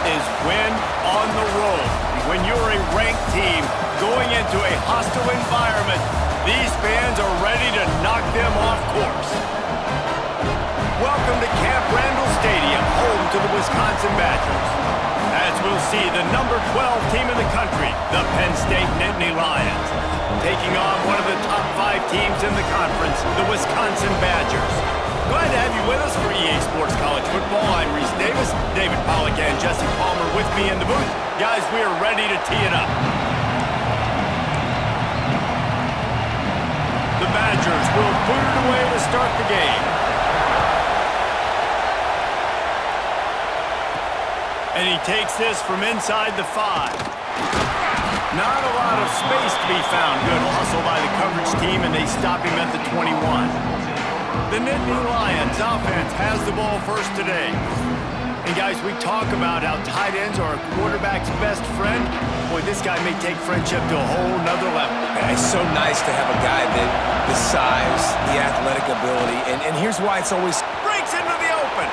is win on the road. When you're a ranked team going into a hostile environment, these fans are ready to knock them off course. Welcome to Camp Randall Stadium, home to the Wisconsin Badgers. As we'll see, the number 12 team in the country, the Penn State Nittany Lions, taking on one of the top 5 teams in the conference, the Wisconsin Badgers. Glad to have you with us for EA Sports College Football. I'm Reese Davis, David Pollack and Jesse Palmer with me in the booth. Guys, we are ready to tee it up. The Badgers will put it away to start the game. And he takes this from inside the 5. Not a lot of space to be found. Good hustle by the coverage team, and they stop him at the 21. The Nittany Lions offense has the ball first today. And guys, we talk about how tight ends are a quarterback's best friend. Boy, this guy may take friendship to a whole nother level. It's so nice to have a guy that the size, the athletic ability, and here's why it's always breaks into the open.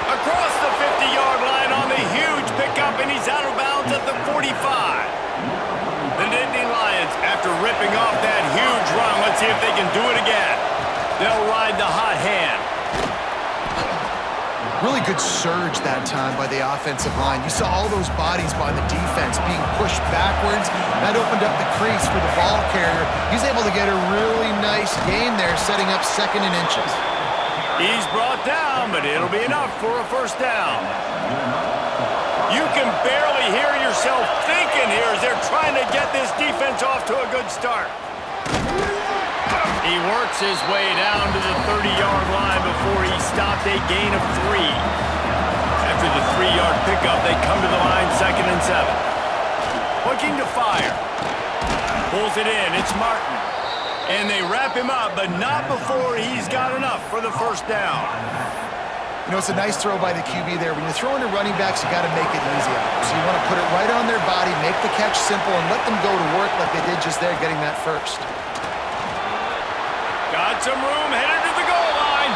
Across the 50-yard line on the huge pickup, and he's out of bounds at the 45. The Nittany Lions, after ripping off that huge run, let's see if they can do it again. They'll ride the hot hand. Really good surge that time by the offensive line. You saw all those bodies by the defense being pushed backwards. That opened up the crease for the ball carrier. He's able to get a really nice gain there, setting up 2nd and inches. He's brought down, but it'll be enough for a first down. You can barely hear yourself thinking here as they're trying to get this defense off to a good start. He works his way down to the 30-yard line before he stopped a gain of 3. After the 3-yard pickup, they come to the line 2nd and 7. Looking to fire. Pulls it in. It's Martin. And they wrap him up, but not before he's got enough for the first down. You know, it's a nice throw by the QB there. When you're throwing to running backs, you got to make it easy on them. So you want to put it right on their body, make the catch simple, and let them go to work like they did just there, getting that first. Got some room, headed to the goal line,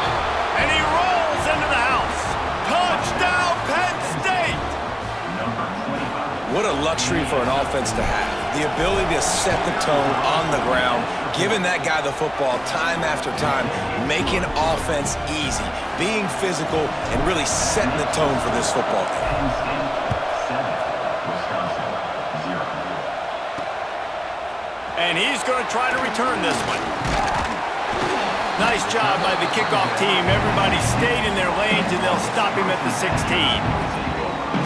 and he rolls into the house. Touchdown, Penn State! What a luxury for an offense to have. The ability to set the tone on the ground, giving that guy the football time after time, making offense easy, being physical, and really setting the tone for this football game. And he's going to try to return this one. Nice job by the kickoff team. Everybody stayed in their lanes, and they'll stop him at the 16.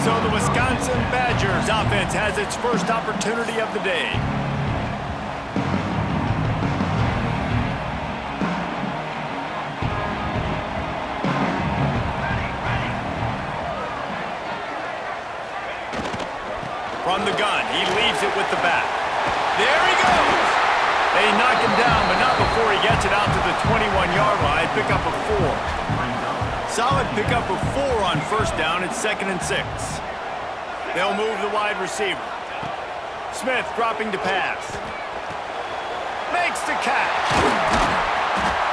So the Wisconsin Badgers offense has its first opportunity of the day. From the gun, he leaves it with the back. There he goes! They knock him down, but not before he gets it out to the 21-yard line. Pick up a 4. Solid pickup of 4 on first down. It's 2nd and 6. They'll move the wide receiver. Smith dropping to pass. Makes the catch.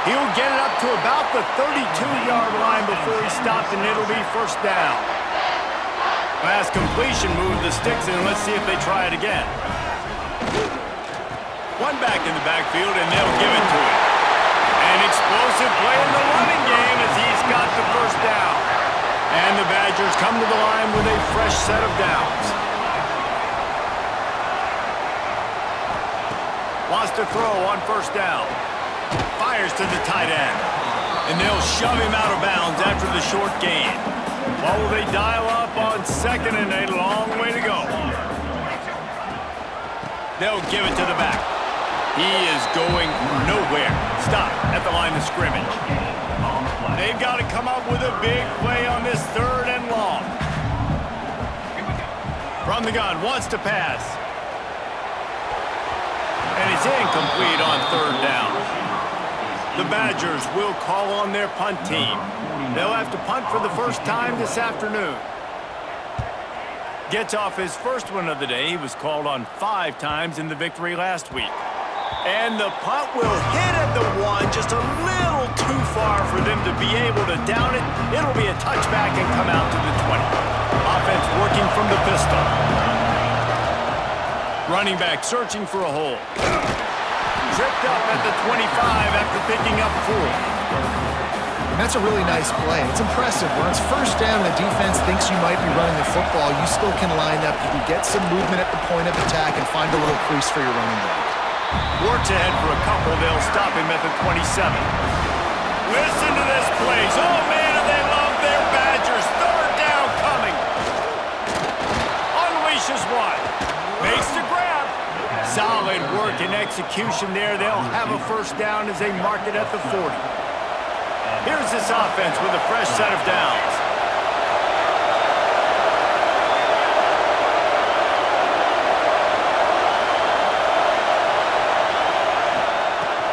He'll get it up to about the 32-yard line before he stopped, and it'll be first down. Last completion moved the sticks, and let's see if they try it again. One back in the backfield, and they'll give it to him. An explosive play in the running game as he's got the first down. And the Badgers come to the line with a fresh set of downs. Wants to throw on first down. Fires to the tight end. And they'll shove him out of bounds after the short gain. What will they dial up on 2nd and a long way to go? They'll give it to the back. He is going nowhere. Stop at the line of scrimmage. They've got to come up with a big play on this 3rd and long. From the gun, wants to pass. And it's incomplete on 3rd down. The Badgers will call on their punt team. They'll have to punt for the first time this afternoon. Gets off his first one of the day. He was called on 5 times in the victory last week. And the punt will hit at the 1, just a little too far for them to be able to down it. It'll be a touchback and come out to the 20. Offense working from the pistol. Running back searching for a hole. Tripped up at the 25 after picking up 4. And that's a really nice play. It's impressive. When it's first down and the defense thinks you might be running the football, you still can line up. You can get some movement at the point of attack and find a little crease for your running back. Works ahead for a couple. They'll stop him at the 27. Listen to this place. Oh, man, and they love their Badgers. Third down coming. Unleashes one. Makes the grab. Solid work and execution there. They'll have a first down as they mark it at the 40. Here's this offense with a fresh set of downs.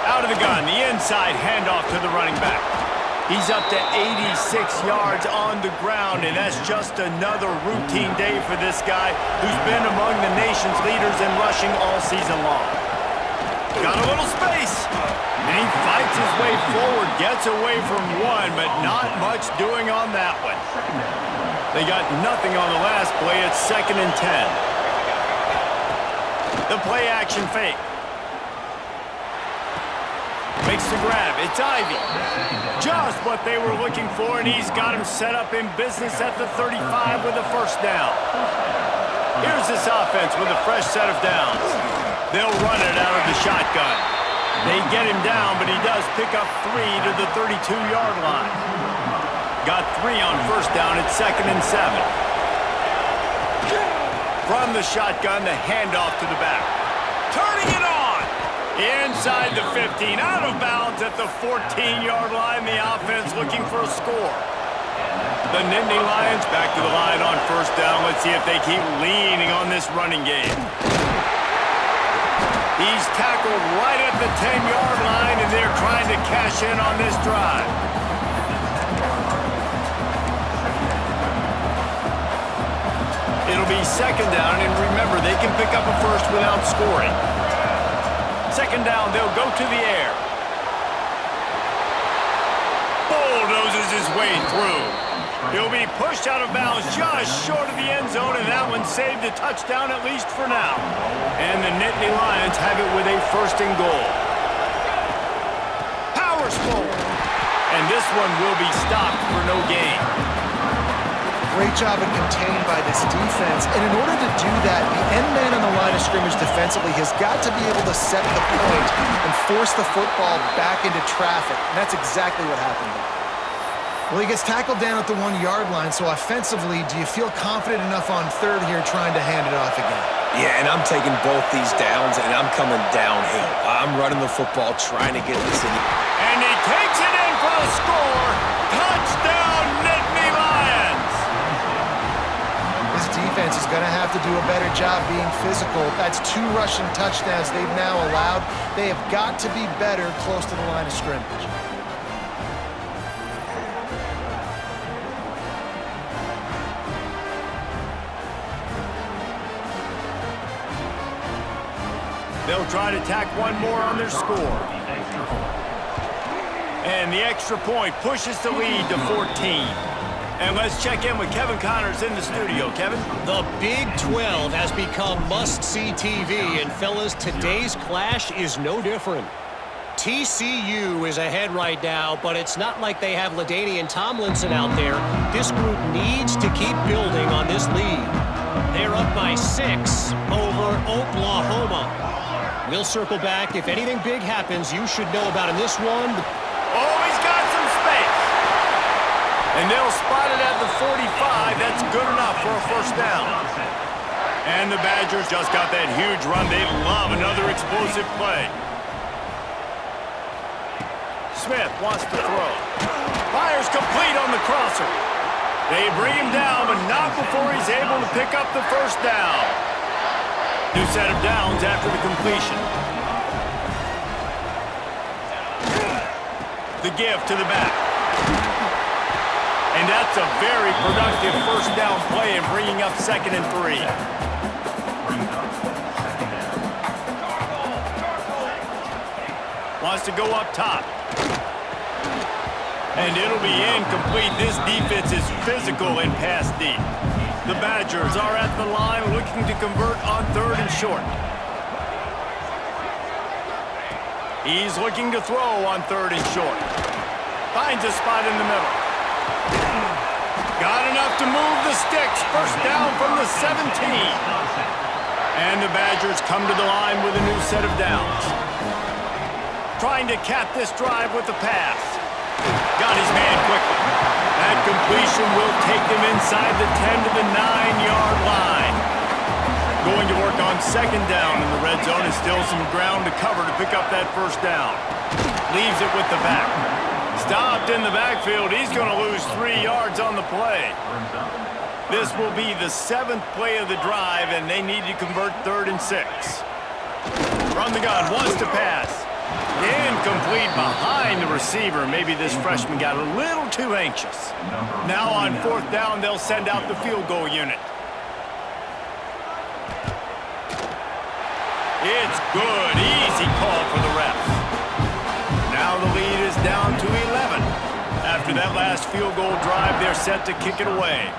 Out of the gun, the inside handoff to the running back. He's up to 86 yards on the ground, and that's just another routine day for this guy who's been among the nation's leaders in rushing all season long. Got a little space, and he fights his way forward, gets away from one, but not much doing on that one. They got nothing on the last play. It's 2nd and 10. The play action fake. Makes the grab. It's Ivy. Just what they were looking for, and he's got him set up in business at the 35 with a first down. Here's this offense with a fresh set of downs. They'll run it out of the shotgun. They get him down, but he does pick up 3 to the 32-yard line. Got 3 on first down. It's 2nd and 7. From the shotgun, the handoff to the back. Turning it on. Inside the 15, out of bounds at the 14-yard line. The offense looking for a score. The Nittany Lions back to the line on first down. Let's see if they keep leaning on this running game. He's tackled right at the 10-yard line, and they're trying to cash in on this drive. It'll be 2nd down, and remember, they can pick up a first without scoring. 2nd down, they'll go to the air. Bulldozes his way through. He'll be pushed out of bounds just short of the end zone, and that one saved a touchdown at least for now. And the Nittany Lions have it with a 1st and goal. Powers forward. And this one will be stopped for no gain. Great job of contained by this defense. And in order to do that, the end man on the line of scrimmage defensively has got to be able to set the point and force the football back into traffic. And that's exactly what happened there. Well, he gets tackled down at the 1-yard line, so offensively, do you feel confident enough on 3rd here trying to hand it off again? Yeah, and I'm taking both these downs, and I'm coming downhill. I'm running the football, trying to get this in. And he takes it in for a score. Touchdown, Nittany Lions! This defense is going to have to do a better job being physical. That's 2 rushing touchdowns they've now allowed. They have got to be better close to the line of scrimmage. They'll try to tack one more on their score. And the extra point pushes the lead to 14. And let's check in with Kevin Connors in the studio. Kevin? The Big 12 has become must-see TV, and fellas, today's clash is no different. TCU is ahead right now, but it's not like they have LaDainian Tomlinson out there. This group needs to keep building on this lead. They're up by 6 over Oklahoma. We'll circle back. If anything big happens, you should know about in this one. Oh, he's got some space. And they'll spot it at the 45. That's good enough for a first down. And the Badgers just got that huge run. They love another explosive play. Smith wants to throw. Fires complete on the crosser. They bring him down, but not before he's able to pick up the first down. New set of downs after the completion. The give to the back. And that's a very productive first down play and bringing up 2nd and 3. Wants to go up top. And it'll be incomplete. This defense is physical and pass deep. The Badgers are at the line looking to convert on 3rd and short. He's looking to throw on 3rd and short. Finds a spot in the middle. Got enough to move the sticks. First down from the 17. And the Badgers come to the line with a new set of downs. Trying to cap this drive with the pass. Got his man quickly. That completion will take them inside the 10 to the 9-yard line. Going to work on 2nd down in the red zone and still some ground to cover to pick up that first down. Leaves it with the back. Stopped in the backfield. He's going to lose 3 yards on the play. This will be the 7th play of the drive, and they need to convert 3rd and 6. From the gun, wants to pass. Incomplete behind the receiver. Maybe this freshman got a little too anxious. Now on 4th down, they'll send out the field goal unit. It's good. Easy call for the refs. Now the lead is down to 11. After that last field goal drive, they're set to kick it away.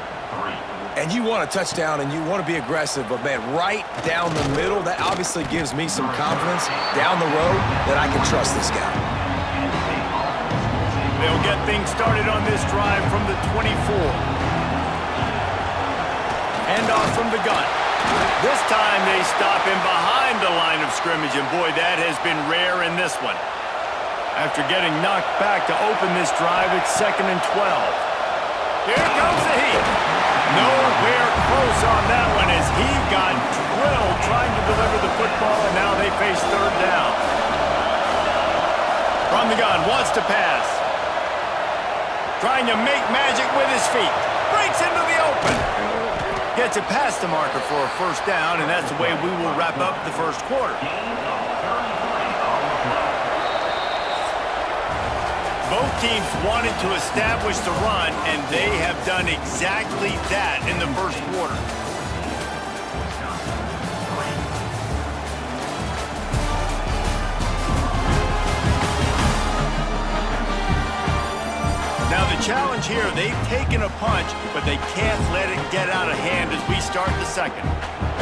And you want a touchdown and you want to be aggressive, but man, right down the middle, that obviously gives me some confidence down the road that I can trust this guy. They'll get things started on this drive from the 24. Hand off from the gun. This time they stop him behind the line of scrimmage, and boy, that has been rare in this one. After getting knocked back to open this drive, it's 2nd and 12. Here comes the heat. Nowhere close on that one as he got drilled trying to deliver the football, and now they face 3rd down. From the gun, wants to pass. Trying to make magic with his feet. Breaks into the open. Gets it past the marker for a first down, and that's the way we will wrap up the first quarter. Both teams wanted to establish the run, and they have done exactly that in the first quarter. Now the challenge here, they've taken a punch, but they can't let it get out of hand as we start the second.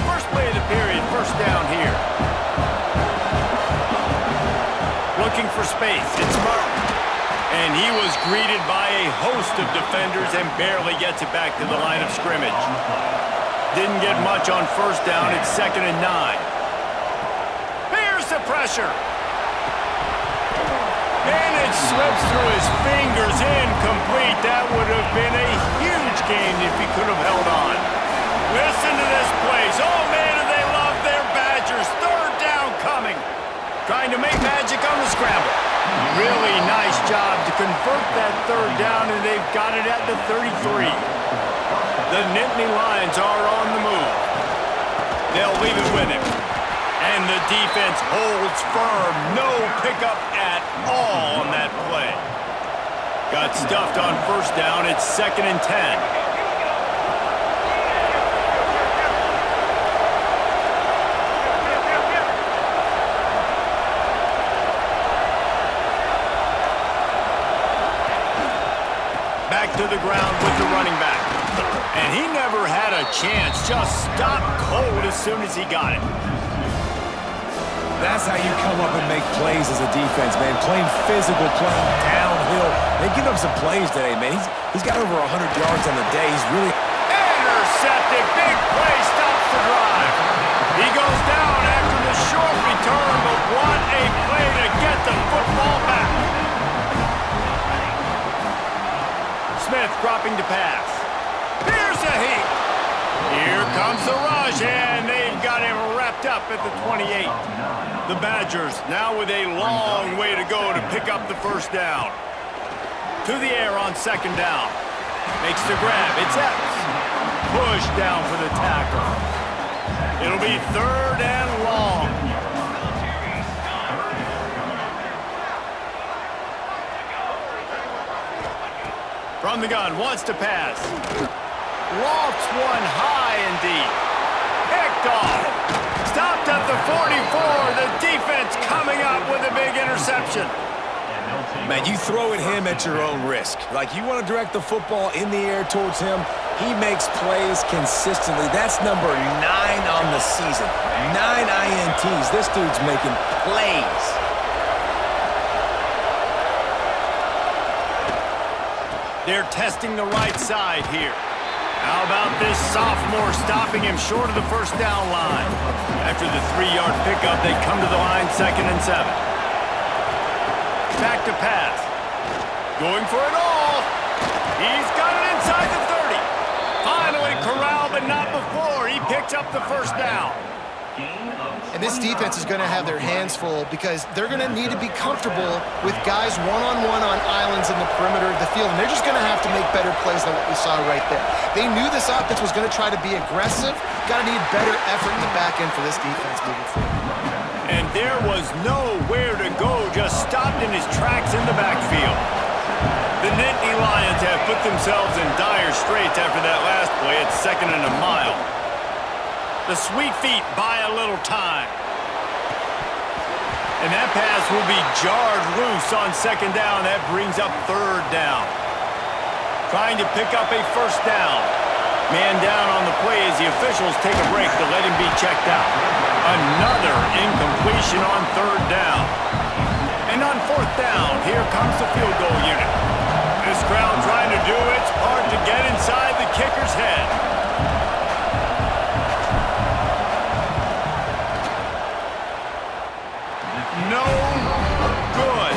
First play of the period, first down here. Looking for space, it's Murray. And he was greeted by a host of defenders and barely gets it back to the line of scrimmage. Didn't get much on first down. It's 2nd and 9. Here's the pressure. And it slips through his fingers. Incomplete. That would have been a huge gain if he could have held on. Listen to this place. Oh, man, do they love their Badgers. 3rd down coming. Trying to make magic on the scramble. Really nice job to convert that 3rd down, and they've got it at the 33. The Nittany Lions are on the move. They'll leave it with him. And the defense holds firm. No pickup at all on that play. Got stuffed on first down. It's 2nd and 10. To the ground with the running back. And he never had a chance. Just stopped cold as soon as he got it. That's how you come up and make plays as a defense, man. Playing physical, playing downhill. They've given up some plays today, man. He's got over 100 yards on the day. He's really... Intercepted. Big play. Stops the drive. He goes down after the short return, but what a play to get the football back. Smith dropping to pass. Here's a heat. Here comes the rush, and they've got him wrapped up at the 28. The Badgers now with a long way to go to pick up the first down. To the air on 2nd down. Makes the grab. It's Epps. Push down for the tackle. It'll be 3rd and long. From the gun, wants to pass. Lofts one high and deep. Picked off. Stopped at the 44. The defense coming up with a big interception. Man, you throw at him at your own risk. Like, you want to direct the football in the air towards him, he makes plays consistently. That's number 9 on the season. 9 INTs. This dude's making plays. They're testing the right side here. How about this sophomore stopping him short of the first down line? After the 3-yard pickup, they come to the line 2nd and 7. Back to pass. Going for it all. He's got it inside the 30. Finally corralled, but not before. He picks up the first down. And this defense is going to have their hands full because they're going to need to be comfortable with guys one-on-one on islands in the perimeter of the field. And they're just going to have to make better plays than what we saw right there. They knew this offense was going to try to be aggressive. Got to need better effort in the back end for this defense moving forward. And there was nowhere to go, just stopped in his tracks in the backfield. The Nittany Lions have put themselves in dire straits after that last play. It's 2nd and a mile. The Sweet Feet buy a little time. And that pass will be jarred loose on 2nd down. That brings up 3rd down. Trying to pick up a first down. Man down on the play as the officials take a break to let him be checked out. Another incompletion on 3rd down. And on 4th down, here comes the field goal unit. This crowd trying to do its part to get inside the kicker's head. No good.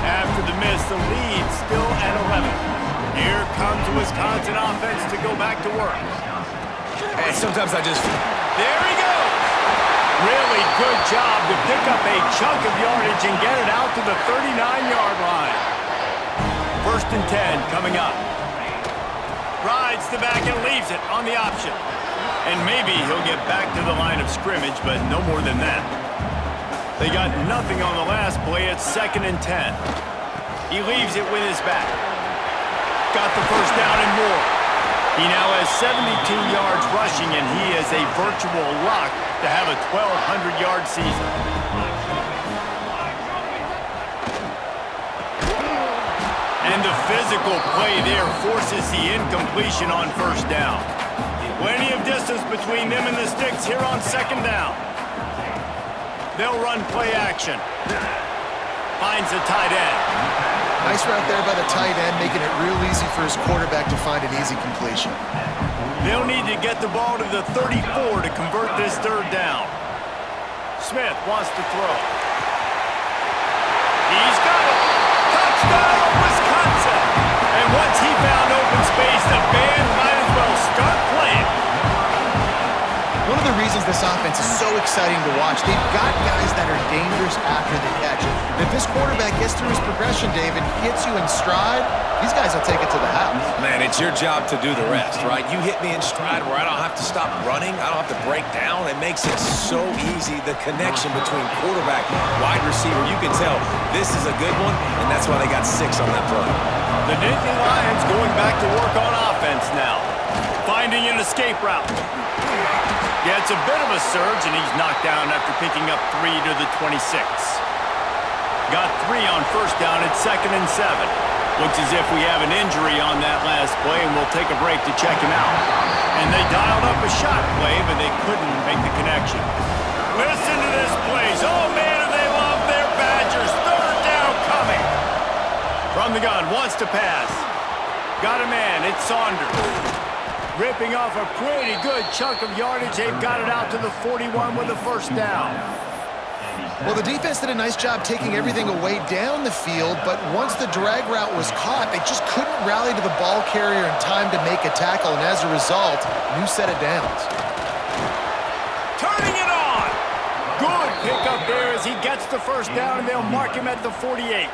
After the miss, the lead still at 11. Here comes the Wisconsin offense to go back to work. And sometimes I just... There he goes. Really good job to pick up a chunk of yardage and get it out to the 39-yard line. 1st and 10 coming up. Rides the back and leaves it on the option. And maybe he'll get back to the line of scrimmage, but no more than that. They got nothing on the last play. It's 2nd and 10. He leaves it with his back. Got the first down and more. He now has 72 yards rushing, and he is a virtual lock to have a 1,200-yard season. And the physical play there forces the incompletion on 1st down. Plenty of distance between them and the sticks here on 2nd down. They'll run play action. Finds the tight end. Nice route there by the tight end, making it real easy for his quarterback to find an easy completion. They'll need to get the ball to the 34 to convert this 3rd down. Smith wants to throw. He's got it. Touchdown, Wisconsin. And once he found open space, the band might as well start playing. One of the reasons this offense is so exciting to watch, they've got guys that are dangerous after the catch. And if this quarterback gets through his progression, David, hits you in stride, these guys will take it to the house. Man, it's your job to do the rest, right? You hit me in stride where I don't have to stop running. I don't have to break down. It makes it so easy. The connection between quarterback, wide receiver, you can tell this is a good one, and that's why they got 6 on that play. The Nittany Lions going back to work on offense now. Finding an escape route. Gets a bit of a surge, and he's knocked down after picking up 3 to the 26. Got 3 on 1st down at 2nd and 7. Looks as if we have an injury on that last play, and we'll take a break to check him out. And they dialed up a shot play, but they couldn't make the connection. Listen to this place. Oh, man, do they love their Badgers. 3rd down coming. From the gun, wants to pass. Got a man. It's Saunders. Ripping off a pretty good chunk of yardage. They've got it out to the 41 with a 1st down. Well, the defense did a nice job taking everything away down the field, but once the drag route was caught, they just couldn't rally to the ball carrier in time to make a tackle, and as a result, new set of downs. Turning it on! Good pickup there as he gets the 1st down, and they'll mark him at the 48.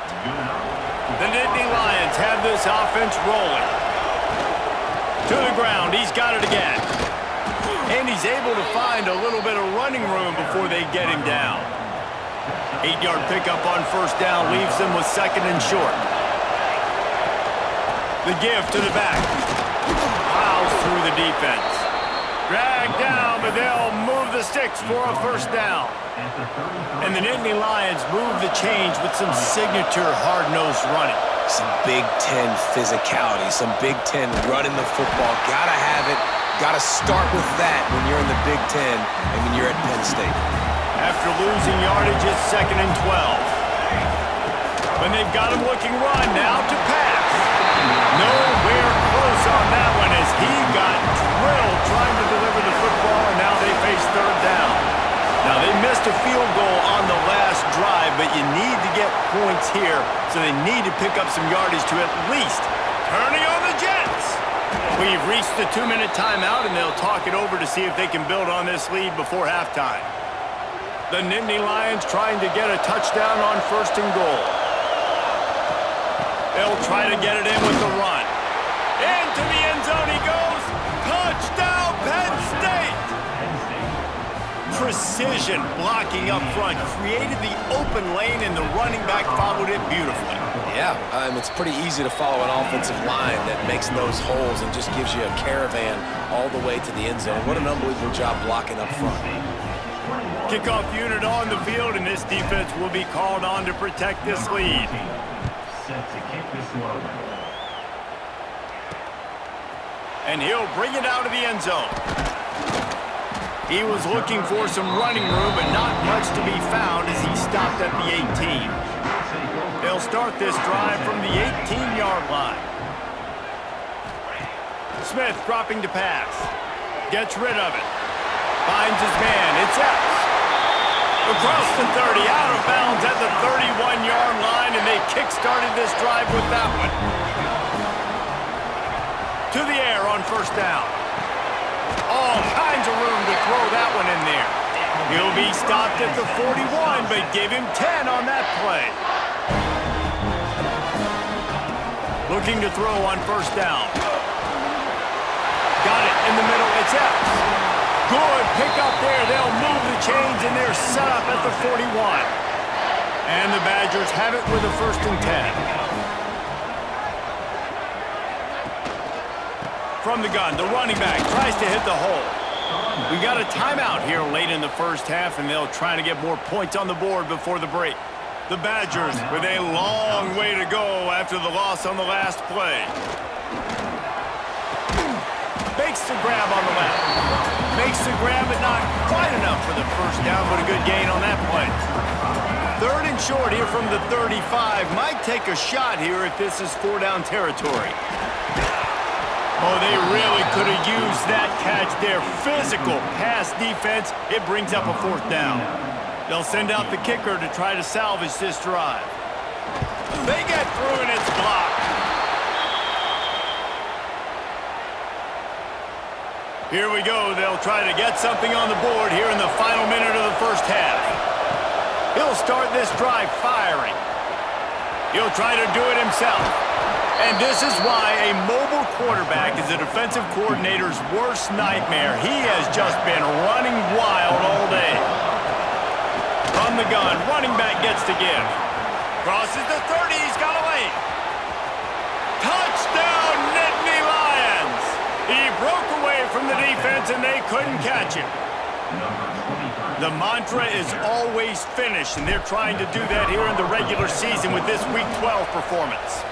The Nittany Lions have this offense rolling. To the ground, he's got it again. And he's able to find a little bit of running room before they get him down. 8-yard pickup on 1st down leaves them with 2nd and short. The give to the back. Plows through the defense. Dragged down, but they'll move the sticks for a first down. And the Nittany Lions move the chains with some signature hard-nosed running. Some Big Ten physicality, some Big Ten running the football. Gotta have it. Gotta start with that when you're in the Big Ten and when you're at Penn State. After losing yardage, it's 2nd and 12. When they've got him looking run, now to pass. Nowhere close on that one as he got drilled trying to deliver the football, and now they face 3rd down. Now, they missed a field goal on the last drive, but you need to get points here, so they need to pick up some yardage to at least turning on the Jets. We've reached the 2-minute timeout, and they'll talk it over to see if they can build on this lead before halftime. The Nittany Lions trying to get a touchdown on 1st and goal. They'll try to get it in with the run. Into the end zone he goes. Touchdown, Penn State! Precision blocking up front created the open lane, and the running back followed it beautifully. Yeah, it's pretty easy to follow an offensive line that makes those holes and just gives you a caravan all the way to the end zone. What an unbelievable job blocking up front. Kickoff unit on the field, and this defense will be called on to protect this lead. And he'll bring it out of the end zone. He was looking for some running room, but not much to be found as he stopped at the 18. They'll start this drive from the 18-yard line. Smith dropping to pass. Gets rid of it. Finds his man. It's Epps. Across the 30, out of bounds at the 31-yard line, and they kick-started this drive with that one. To the air on 1st down. All kinds of room to throw that one in there. He'll be stopped at the 41, but give him 10 on that play. Looking to throw on 1st down. Got it in the middle. It's Epps. Good pick up there. They'll move the chains, and they're set up at the 41. And the Badgers have it with a 1st and 10. From the gun, the running back tries to hit the hole. We got a timeout here late in the 1st half, and they'll try to get more points on the board before the break. The Badgers with a long way to go after the loss on the last play. Makes the grab on the left. Makes the grab, but not quite enough for the 1st down, but a good gain on that play. 3rd and short here from the 35. Might take a shot here if this is 4-down territory. Oh, they really could have used that catch there. Physical pass defense. It brings up a 4th down. They'll send out the kicker to try to salvage this drive. They get through, and it's blocked. Here we go. They'll try to get something on the board here in the final minute of the 1st half. He'll start this drive firing. He'll try to do it himself. And this is why a mobile quarterback is a defensive coordinator's worst nightmare. He has just been running wild all day. From the gun, running back gets to give. Crosses the 30, he's got a lane. Touchdown, Nittany Lions! He broke away from the defense, and they couldn't catch him. The mantra is always finish, and they're trying to do that here in the regular season with this Week 12 performance.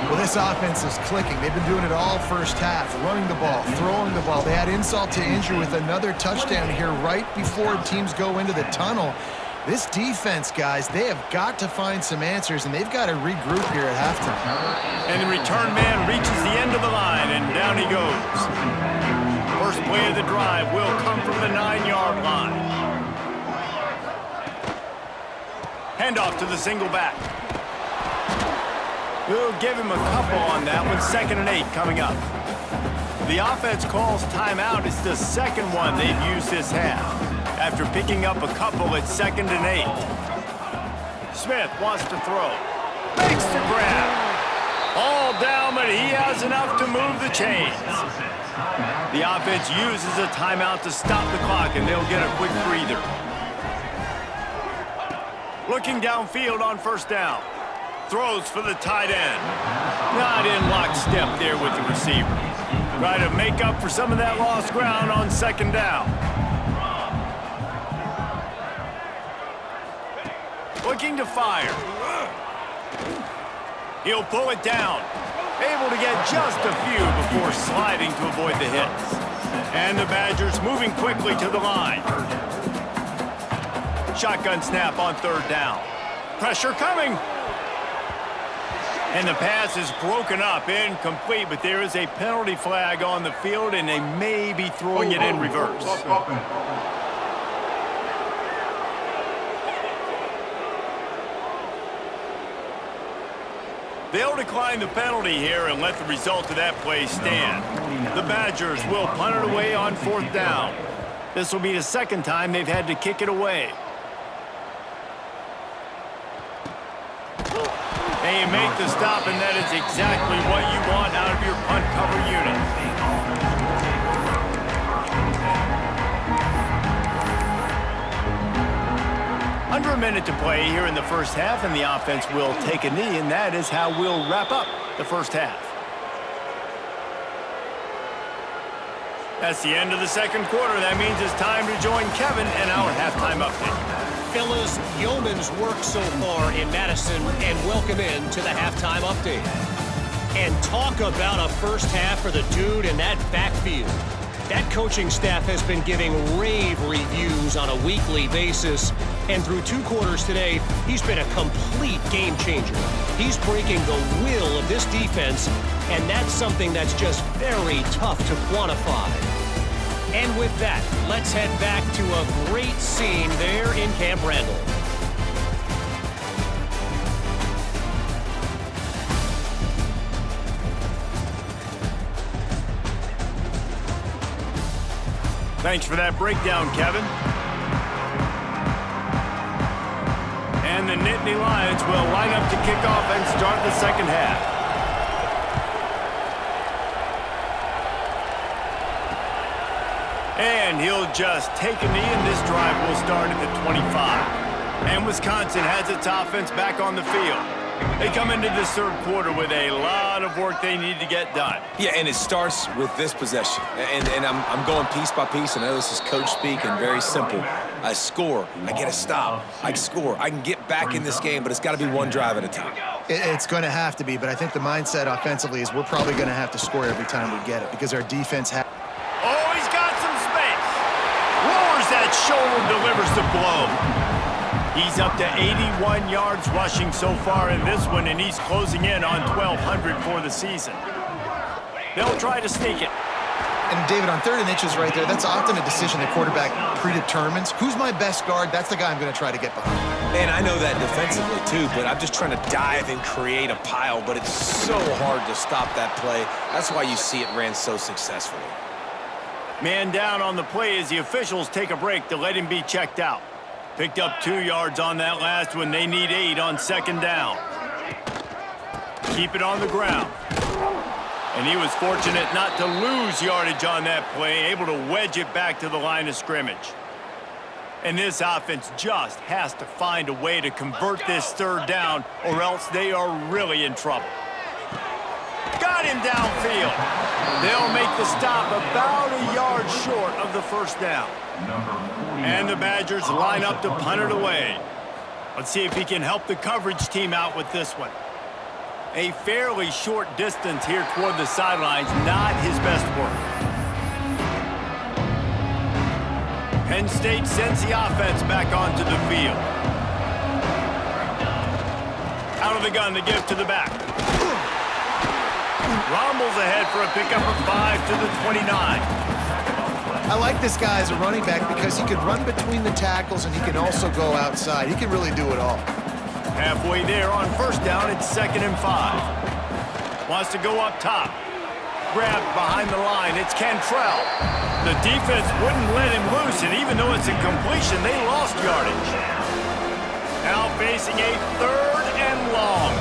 Well, this offense is clicking. They've been doing it all 1st half, running the ball, throwing the ball. They had insult to injury with another touchdown here right before teams go into the tunnel. This defense, guys, they have got to find some answers, and they've got to regroup here at halftime. And the return man reaches the end of the line, and down he goes. First play of the drive will come from the 9-yard line. Handoff to the single back. We'll give him a couple on that one. 2nd and 8 coming up. The offense calls timeout. It's the 2nd one they've used this half. After picking up a couple at 2nd and 8. Smith wants to throw. Makes the grab. All down, but he has enough to move the chains. The offense uses a timeout to stop the clock, and they'll get a quick breather. Looking downfield on 1st down. Throws for the tight end. Not in lockstep there with the receiver. Try to make up for some of that lost ground on second down. Looking to fire. He'll pull it down. Able to get just a few before sliding to avoid the hits. And the Badgers moving quickly to the line. Shotgun snap on third down. Pressure coming. And the pass is broken up, incomplete, but there is a penalty flag on the field, and they may be throwing it in reverse. They'll decline the penalty here and let the result of that play stand. The Badgers will punt it away on fourth down. This will be the second time they've had to kick it away. They make the stop, and that is exactly what you want out of your punt cover unit. Under a minute to play here in the first half, and the offense will take a knee, and that is how we'll wrap up the first half. That's the end of the second quarter. That means it's time to join Kevin in our halftime update. Fellas, yeoman's work so far in Madison, and welcome in to the halftime update. And talk about a first half for the dude in that backfield. That coaching staff has been giving rave reviews on a weekly basis, and through 2 quarters today, he's been a complete game changer. He's breaking the will of this defense, and that's something that's just very tough to quantify. And with that, let's head back to a great scene there in Camp Randall. Thanks for that breakdown, Kevin. And the Nittany Lions will line up to kick off and start the second half. And he'll just take a knee, and this drive will start at the 25. And Wisconsin has its offense back on the field. They come into this third quarter with a lot of work they need to get done. Yeah, and it starts with this possession. And I'm going piece by piece. I know this is coach speak and very simple. I score. I get a stop. I score. I can get back in this game, but it's got to be one drive at a time. It's going to have to be, but I think the mindset offensively is we're probably going to have to score every time we get it because our defense has... Oh, he's got some space. Lowers that shoulder, delivers the blow. He's up to 81 yards rushing so far in this one, and he's closing in on 1,200 for the season. They'll try to sneak it. And David, on 3rd and inches right there, that's often a decision the quarterback predetermines. Who's my best guard? That's the guy I'm going to try to get behind. And I know that defensively, too, but I'm just trying to dive and create a pile, but it's so hard to stop that play. That's why you see it ran so successfully. Man down on the play as the officials take a break to let him be checked out. Picked up 2 yards on that last one. They need 8 on second down. Keep it on the ground. And he was fortunate not to lose yardage on that play, able to wedge it back to the line of scrimmage. And this offense just has to find a way to convert this third down, or else they are really in trouble. Got him downfield. They'll make the stop about a yard short of the first down. And the Badgers line up to punt it away. Let's see if he can help the coverage team out with this one. A fairly short distance here toward the sidelines, not his best work. Penn State sends the offense back onto the field. Out of the gun to give to the back. Rumbles ahead for a pickup of 5 to the 29. I like this guy as a running back because he can run between the tackles and he can also go outside. He can really do it all. Halfway there on first down, it's 2nd and 5. Wants to go up top. Grabbed behind the line, it's Cantrell. The defense wouldn't let him loose, and even though it's a completion, they lost yardage. Now facing a 3rd and long.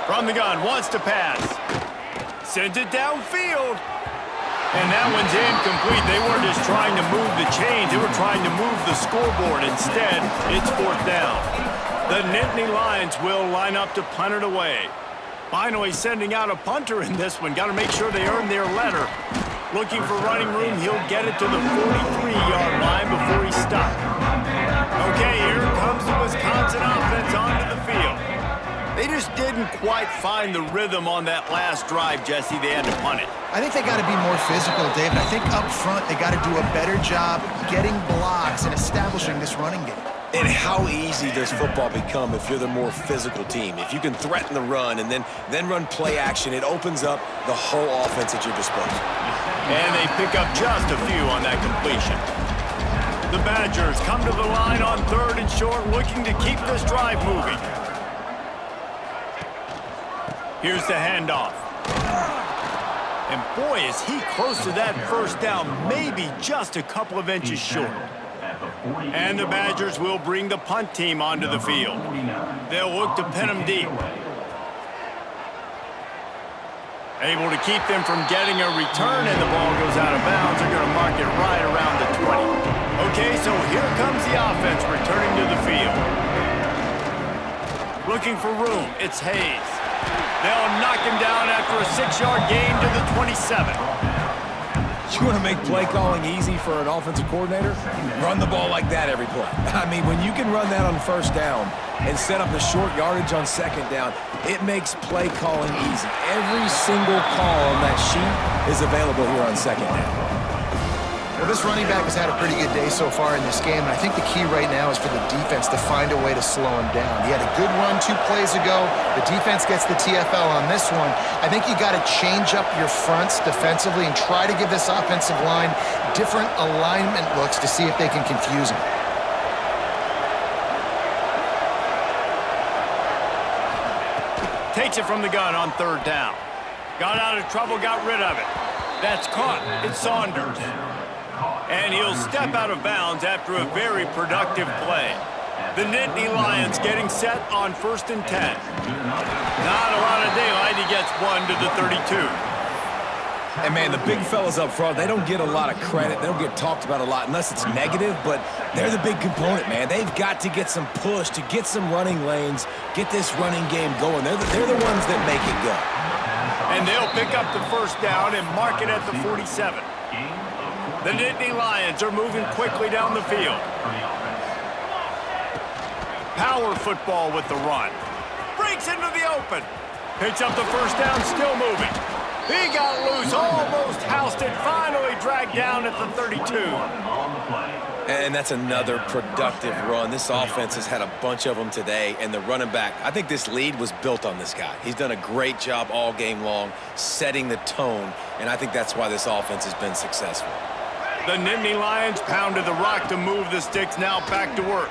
From from the gun, wants to pass. Sends it downfield. And that one's incomplete. They weren't just trying to move the chains. They were trying to move the scoreboard. Instead, it's 4th down. The Nittany Lions will line up to punt it away. Finally sending out a punter in this one. Got to make sure they earn their letter. Looking for running room. He'll get it to the 43-yard line before he stopped. Okay, here comes the Wisconsin offense onto the field. They just didn't quite find the rhythm on that last drive, Jesse. They had to punt it. I think they got to be more physical, David. I think up front they got to do a better job getting blocks and establishing this running game. And how easy does football become if you're the more physical team? If you can threaten the run and then run play action, it opens up the whole offense at your disposal. And they pick up just a few on that completion. The Badgers come to the line on 3rd and short, looking to keep this drive moving. Here's the handoff. And boy, is he close to that 1st down, maybe just a couple of inches short. And the Badgers will bring the punt team onto the field. They'll look to pin them deep. Able to keep them from getting a return, and the ball goes out of bounds. They're going to mark it right around the 20. Okay, so here comes the offense returning to the field. Looking for room, it's Hayes. They'll knock him down after a 6-yard gain to the 27. You want to make play calling easy for an offensive coordinator? Run the ball like that every play. I mean, when you can run that on 1st down and set up the short yardage on 2nd down, it makes play calling easy. Every single call on that sheet is available here on 2nd down. Well, this running back has had a pretty good day so far in this game, and I think the key right now is for the defense to find a way to slow him down. He had a good run 2 plays ago. The defense gets the TFL on this one. I think you got to change up your fronts defensively and try to give this offensive line different alignment looks to see if they can confuse him. Takes it from the gun on 3rd down. Got out of trouble, got rid of it. That's caught. It's Saunders. And he'll step out of bounds after a very productive play. The Nittany Lions getting set on 1st and 10. Not a lot of daylight. He gets 1 to the 32. And, man, the big fellas up front, they don't get a lot of credit. They don't get talked about a lot unless it's negative, but they're the big component, man. They've got to get some push, to get some running lanes, get this running game going. They're the ones that make it go. And they'll pick up the 1st down and mark it at the 47. The Nittany Lions are moving quickly down the field. Power football with the run. Breaks into the open. Picks up the 1st down, still moving. He got loose, almost housed it, finally dragged down at the 32. And that's another productive run. This offense has had a bunch of them today, and the running back, I think this lead was built on this guy. He's done a great job all game long, setting the tone, and I think that's why this offense has been successful. The Nittany Lions pounded the rock to move the sticks, now back to work.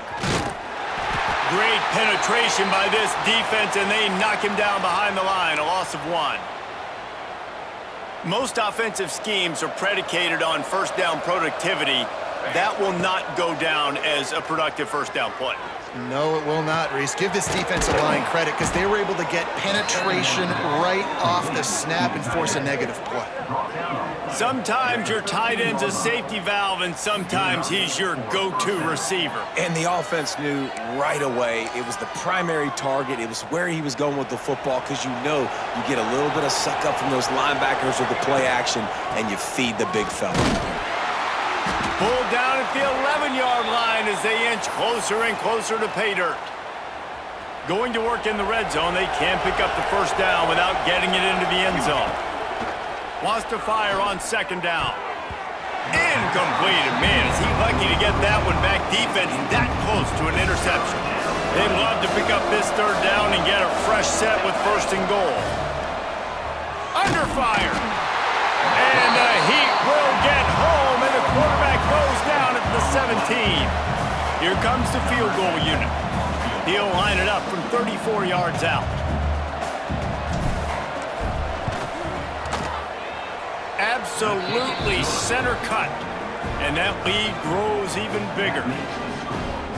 Great penetration by this defense, and they knock him down behind the line, a loss of 1. Most offensive schemes are predicated on 1st down productivity. That will not go down as a productive 1st down play. No, it will not, Reese. Give this defensive line credit because they were able to get penetration right off the snap and force a negative play. Sometimes your tight end's a safety valve, and sometimes he's your go-to receiver. And the offense knew right away it was the primary target. It was where he was going with the football because you know you get a little bit of suck up from those linebackers with the play action, and you feed the big fella. Pulled down at the 11-yard line as they inch closer and closer to pay dirt. Going to work in the red zone, they can't pick up the 1st down without getting it into the end zone. Wants to fire on 2nd down. Incomplete. Man, is he lucky to get that one back. Defense that close to an interception. They'd love to pick up this 3rd down and get a fresh set with 1st and goal. Under fire. And the Heat will get home, and the quarterback goes down at the 17. Here comes the field goal unit. He'll line it up from 34 yards out. Absolutely center cut. And that lead grows even bigger.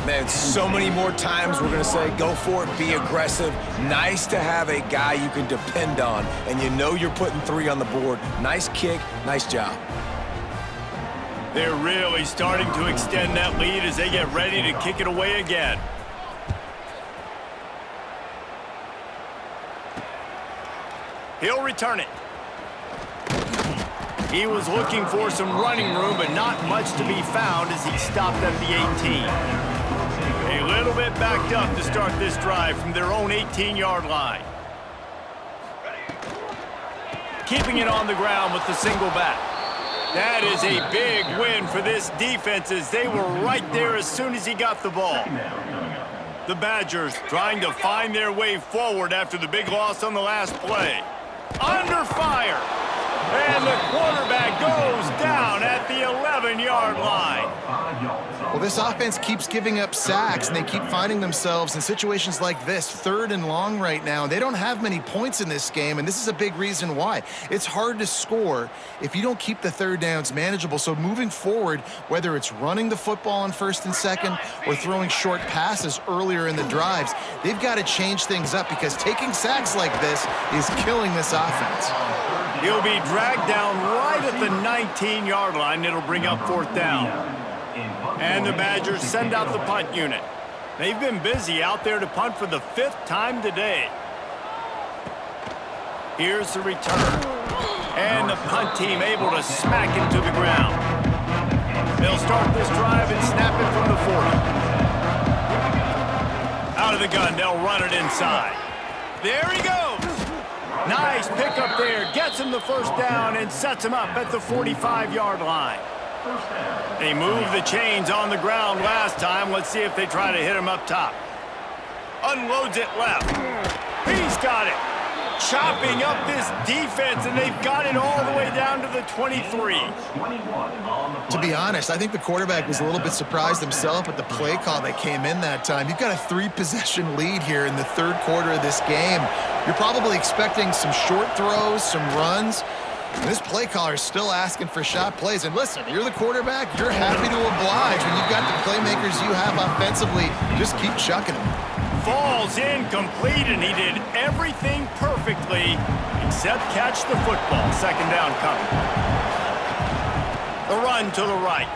Man, so many more times we're going to say, go for it, be aggressive. Nice to have a guy you can depend on, and you know you're putting 3 on the board. Nice kick, nice job. They're really starting to extend that lead as they get ready to kick it away again. He'll return it. He was looking for some running room, but not much to be found as he stopped at the 18. A little bit backed up to start this drive from their own 18-yard line. Keeping it on the ground with the single back. That is a big win for this defense as they were right there as soon as he got the ball. The Badgers trying to find their way forward after the big loss on the last play. Under fire. And the quarterback goes down at the 11-yard line. Well, this offense keeps giving up sacks, and they keep finding themselves in situations like this, 3rd and long right now. They don't have many points in this game, and this is a big reason why. It's hard to score if you don't keep the 3rd downs manageable. So moving forward, whether it's running the football on 1st and 2nd or throwing short passes earlier in the drives, they've got to change things up because taking sacks like this is killing this offense. He'll be dragged down right at the 19-yard line. It'll bring up 4th down. And the Badgers send out the punt unit. They've been busy out there to punt for the 5th time today. Here's the return. And the punt team able to smack it to the ground. They'll start this drive and snap it from the 40. Out of the gun, they'll run it inside. There he goes. Nice pickup there. Gets him the 1st down and sets him up at the 45-yard line. They moved the chains on the ground last time. Let's see if they try to hit him up top. Unloads it left. He's got it. Chopping up this defense, and they've got it all the way down to the 23. To be honest, I think the quarterback was a little bit surprised himself at the play call that came in that time. You've got a 3-possession lead here in the 3rd quarter of this game. You're probably expecting some short throws, some runs. And this play caller is still asking for shot plays. And listen, you're the quarterback. You're happy to oblige. When you've got the playmakers you have offensively, just keep chucking them. Falls incomplete, and he did everything perfectly except catch the football. 2nd down coming. The run to the right.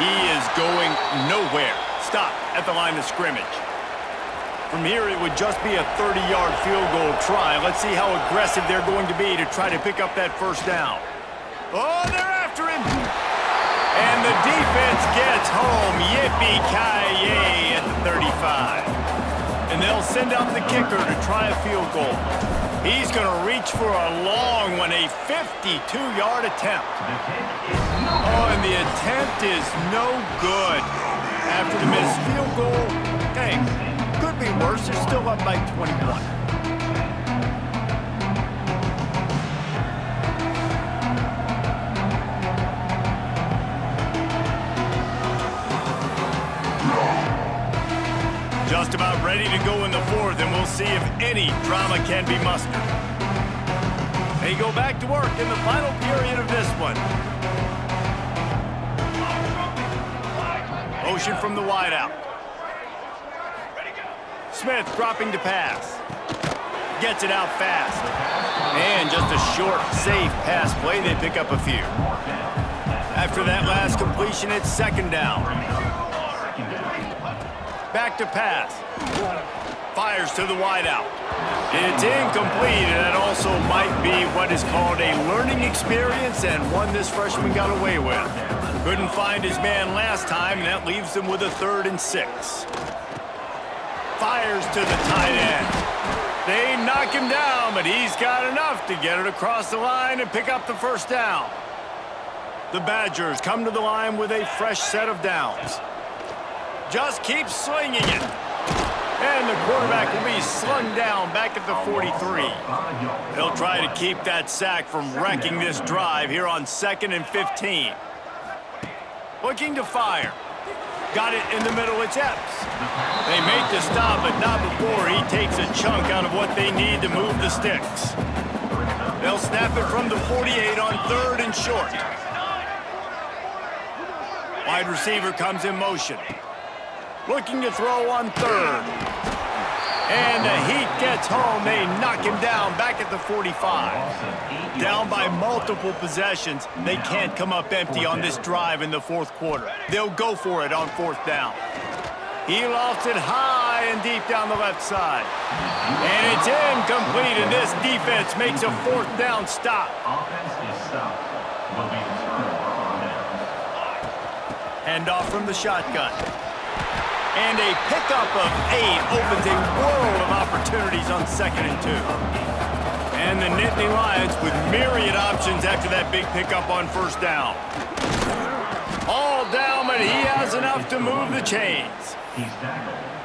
He is going nowhere. Stop at the line of scrimmage. From here, it would just be a 30-yard field goal try. Let's see how aggressive they're going to be to try to pick up that 1st down. Oh, they're after him. And the defense gets home. Yippee-ki-yay at the 35. And they'll send out the kicker to try a field goal. He's going to reach for a long one, a 52-yard attempt. Oh, and the attempt is no good. After the missed field goal, dang. Could be worse. They're still up by 21. Just about ready to go in the 4th, and we'll see if any drama can be mustered. They go back to work in the final period of this one. Motion from the wideout. Smith dropping to pass. Gets it out fast. And just a short, safe pass play. They pick up a few. After that last completion, it's 2nd down. Back to pass. Fires to the wideout. It's incomplete, and that also might be what is called a learning experience and one this freshman got away with. Couldn't find his man last time, and that leaves him with a 3rd and 6. Fires to the tight end. They knock him down, but he's got enough to get it across the line and pick up the 1st down. The Badgers come to the line with a fresh set of downs. Just keep slinging it. And the quarterback will be slung down back at the 43. They'll try to keep that sack from wrecking this drive here on 2nd and 15. Looking to fire. Got it in the middle, it's Epps. They make the stop, but not before he takes a chunk out of what they need to move the sticks. They'll snap it from the 48 on 3rd and short. Wide receiver comes in motion. Looking to throw on third. And the heat gets home. They knock him down back at the 45. Down by multiple possessions. They can't come up empty on this drive in the fourth quarter. They'll go for it on fourth down. He lofts it high and deep down the left side. And it's incomplete, and this defense makes a fourth down stop. Handoff from the shotgun. And a pickup of 8 opens a world of opportunities on 2nd and 2. And the Nittany Lions with myriad options after that big pickup on first down. All down, but he has enough to move the chains.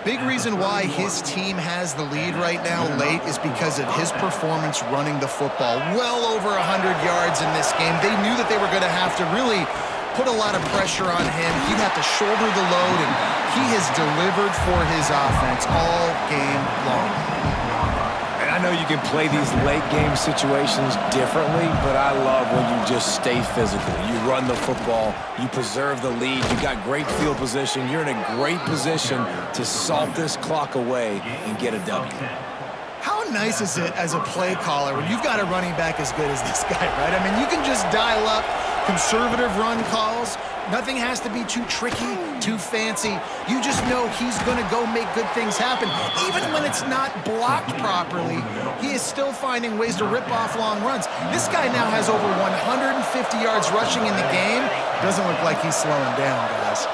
Big reason why his team has the lead right now late is because of his performance running the football. Well over 100 yards in this game. They knew that they were going to have to really put a lot of pressure on him. He'd have to shoulder the load, and he has delivered for his offense all game long. And I know you can play these late game situations differently, but I love when you just stay physical. You run the football, you preserve the lead, you got great field position, you're in a great position to salt this clock away and get a W. How nice is it as a play caller when you've got a running back as good as this guy, right? I mean, you can just dial up conservative run calls. Nothing has to be too tricky, too fancy. You just know he's going to go make good things happen. Even when it's not blocked properly, he is still finding ways to rip off long runs. This guy now has over 150 yards rushing in the game. Doesn't look like he's slowing down, guys.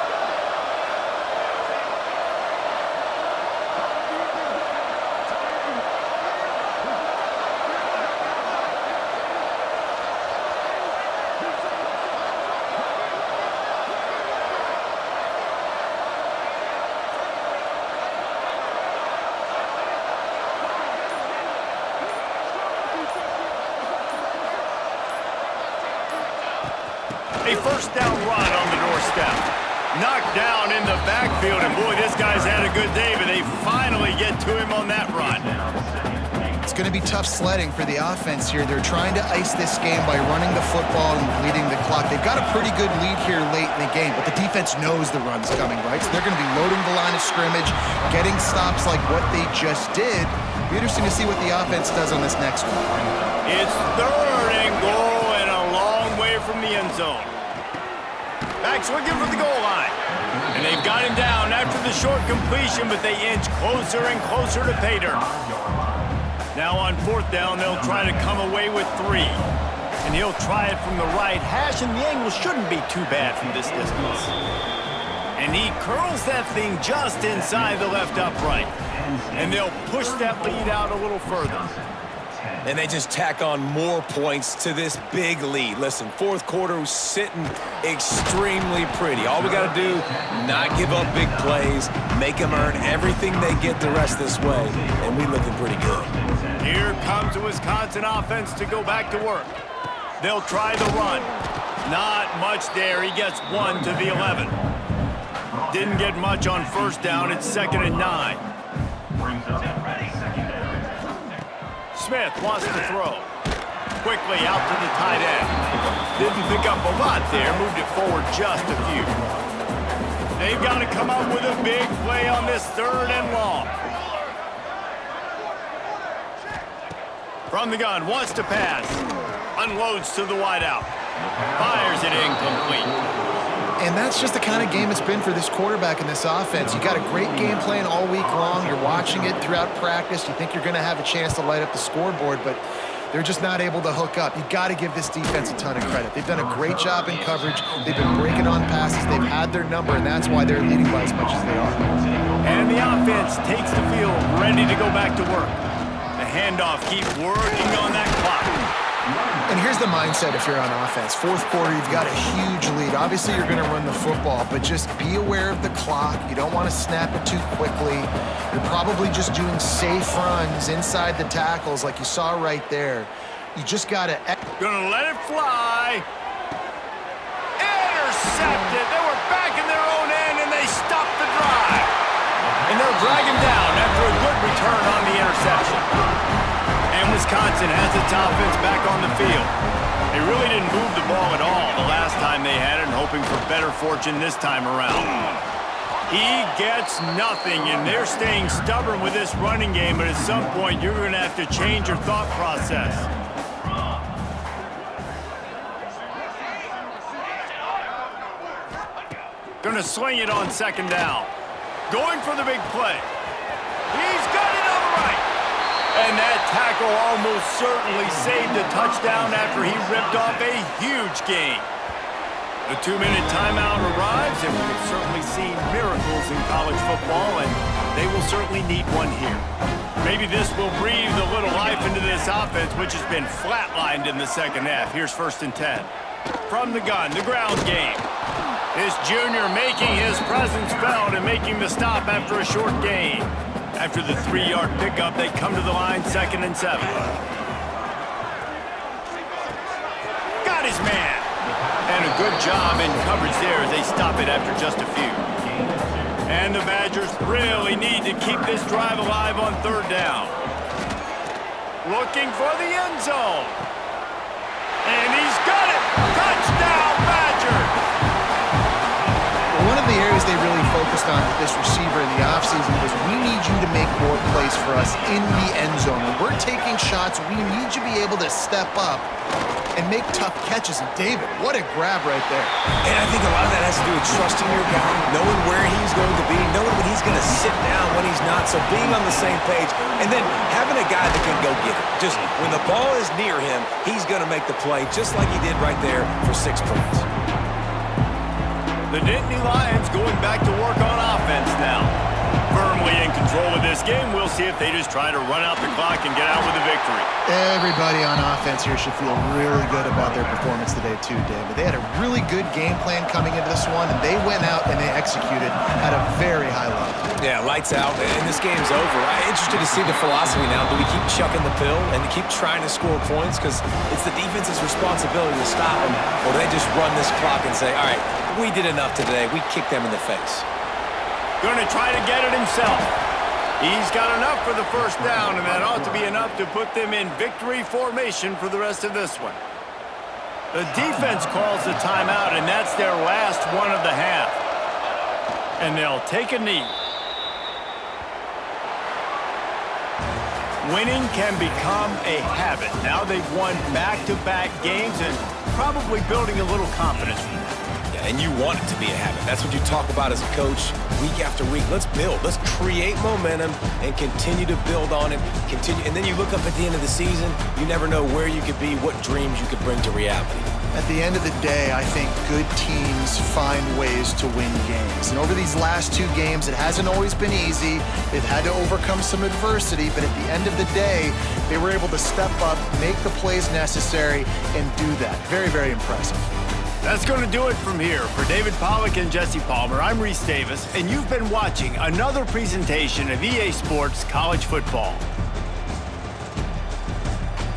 A first down run on the doorstep. Knocked down in the backfield, and boy, this guy's had a good day, but they finally get to him on that run. It's going to be tough sledding for the offense here. They're trying to ice this game by running the football and leading the clock. They've got a pretty good lead here late in the game, but the defense knows the run's coming, right? So they're going to be loading the line of scrimmage, getting stops like what they just did. Be interesting to see what the offense does on this next one. It's 3rd and goal and a long way from the end zone. Backs looking for the goal line. And they've got him down after the short completion, but they inch closer and closer to pay dirt. Now on fourth down, they'll try to come away with 3. And he'll try it from the right hash, and the angle shouldn't be too bad from this distance. And he curls that thing just inside the left upright. And they'll push that lead out a little further. And they just tack on more points to this big lead. Listen, fourth quarter was sitting extremely pretty. All we got to do, not give up big plays, make them earn everything they get the rest this way, and we looking pretty good. Here comes the Wisconsin offense to go back to work. They'll try the run. Not much there. He gets 1 to the 11. Didn't get much on first down. It's 2nd and 9. Smith wants to throw. Quickly out to the tight end. Didn't pick up a lot there. Moved it forward just a few. They've got to come up with a big play on this 3rd and long. From the gun, wants to pass. Unloads to the wideout. Fires it incomplete. And that's just the kind of game it's been for this quarterback in this offense. You got a great game plan all week long. You're watching it throughout practice. You think you're going to have a chance to light up the scoreboard, but they're just not able to hook up. You got to give this defense a ton of credit. They've done a great job in coverage. They've been breaking on passes. They've had their number, and that's why they're leading by as much as they are. And the offense takes the field, ready to go back to work. The handoff keeps working on that clock. And here's the mindset if you're on offense. Fourth quarter, you've got a huge lead. Obviously, you're going to run the football, but just be aware of the clock. You don't want to snap it too quickly. You're probably just doing safe runs inside the tackles like you saw right there. You just got to... Gonna let it fly. Intercepted. They were back in their own end, and they stopped the drive. And they'll drag him down after a good return on the interception. And Wisconsin has its offense back on the field. They really didn't move the ball at all the last time they had it, and hoping for better fortune this time around. He gets nothing, and they're staying stubborn with this running game, but at some point, you're going to have to change your thought process. Going to sling it on second down. Going for the big play. He's got it on the right. And that tackle almost certainly saved a touchdown after he ripped off a huge gain. The 2-minute timeout arrives, and we've certainly seen miracles in college football, and they will certainly need one here. Maybe this will breathe a little life into this offense, which has been flatlined in the second half. Here's 1st and 10. From the gun, the ground game. This junior making his presence felt and making the stop after a short gain. After the 3-yard pickup, they come to the line, 2nd and 7. Got his man. And a good job in coverage there as they stop it after just a few. And the Badgers really need to keep this drive alive on 3rd down. Looking for the end zone. And he's got it! Touchdown, Badgers! One of the areas they really focused on with this receiver in the offseason was we need you to make more plays for us in the end zone. When we're taking shots, we need you to be able to step up and make tough catches. And David, what a grab right there. And I think a lot of that has to do with trusting your guy, knowing where he's going to be, knowing when he's going to sit down, when he's not, so being on the same page, and then having a guy that can go get it. Just when the ball is near him, he's going to make the play just like he did right there for 6 points. The Nittany Lions going back to work on offense now. Firmly in control of this game. We'll see if they just try to run out the clock and get out with a victory. Everybody on offense here should feel really good about their performance today too, David. They had a really good game plan coming into this one, and they went out and they executed at a very high level. Yeah, lights out, and this game's over. I'm interested to see the philosophy now. Do we keep chucking the pill and keep trying to score points? Because it's the defense's responsibility to stop them, or do they just run this clock and say, all right, we did enough today. We kicked them in the face. Going to try to get it himself. He's got enough for the 1st down, and that ought to be enough to put them in victory formation for the rest of this one. The defense calls the timeout, and that's their last one of the half. And they'll take a knee. Winning can become a habit. Now they've won back-to-back games and probably building a little confidence from that. And you want it to be a habit. That's what you talk about as a coach week after week. Let's build. Let's create momentum and continue to build on it. Continue, and then you look up at the end of the season, you never know where you could be, what dreams you could bring to reality. At the end of the day, I think good teams find ways to win games. And over these last 2 games, it hasn't always been easy. They've had to overcome some adversity, but at the end of the day, they were able to step up, make the plays necessary, and do that. Very, very impressive. That's going to do it from here. For David Pollack and Jesse Palmer, I'm Reese Davis, and you've been watching another presentation of EA Sports College Football.